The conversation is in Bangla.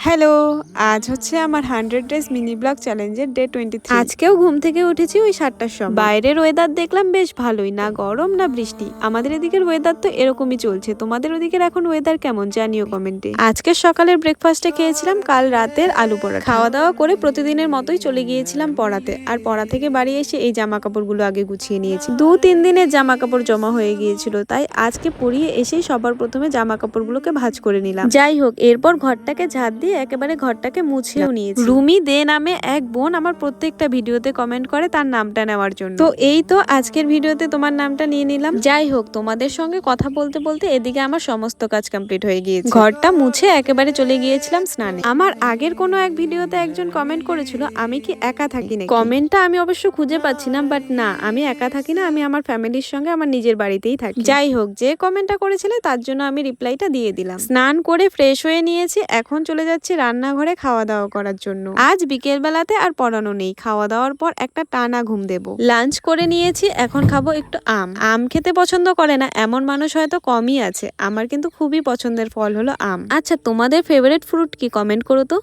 হ্যালো, আজ হচ্ছে আমার 100 ডেজ মিনি ব্লগ চ্যালেঞ্জের ডে 23। আজকেও ঘুম থেকে উঠেছি ওই 7টার সময়। বাইরের ওয়েদার দেখলাম বেশ ভালোই, না গরম না বৃষ্টি। আমাদের এদিকের ওয়েদার তো এরকমই চলছে। তোমাদের ওদিকের এখন ওয়েদার কেমন জানিও কমেন্টে। আজকে সকালের ব্রেকফাস্টে খেয়েছিলাম কাল রাতের আলু পরোটা। খাওয়া দাওয়া করে প্রতিদিনের মতোই চলে গিয়েছিলাম পড়াতে। আর পড়া থেকে বাড়ি এসে এই জামা কাপড়গুলো আগে গুছিয়ে নিয়েছি। 2-3 দিনের জামা কাপড় জমা হয়ে গিয়েছিল, তাই আজকে পরিয়ে এসেই সবার প্রথমে জামা কাপড়গুলোকে ভাঁজ করে নিলাম। যাই হোক, এরপর ঘরটাকে ঝাড় দিয়ে একেবারে ঘরটাকে মুছেও নিয়েছি। রুমি দে নামে এক বোন আমার প্রত্যেকটা ভিডিওতে কমেন্ট করে তার নামটা নেওয়ার জন্য। তো এই তো আজকের ভিডিওতে তোমার নামটা নিয়ে নিলাম। যাই হোক, তোমাদের সঙ্গে কথা বলতে বলতে এদিকে আমার সমস্ত কাজ কমপ্লিট হয়ে গিয়েছে। ঘরটা মুছে একেবারে চলে গিয়েছিলাম স্নানে। আমার আগের কোনো এক ভিডিওতে একজন কমেন্ট করেছিল আমি কি একা থাকি না। কমেন্টটা আমি অবশ্য খুঁজে পাচ্ছি না, বাট না, আমি একা থাকি না, আমি আমার ফ্যামিলির সঙ্গে আমার নিজের বাড়িতেই থাকি। যাই হোক, যে কমেন্টটা করেছিলে তার জন্য আমি রিপ্লাইটা দিয়ে দিলাম। স্নান করে ফ্রেশ হয়ে নিয়েছি, এখন চলে যাচ্ছি রান্নাঘরে খাওয়া দাওয়া করার জন্য। আজ বিকেল বেলাতে আর পড়ানো নেই, খাওয়া দাওয়ার পর একটা টানা ঘুম দেব। লাঞ্চ করে নিয়েছি, এখন খাবো একটু আম। আম খেতে পছন্দ করে না এমন মানুষ হয়তো কমই আছে, আমার কিন্তু খুবই পছন্দের ফল হলো আম। আচ্ছা, তোমাদের ফেভারিট ফ্রুট কি কমেন্ট করো তো।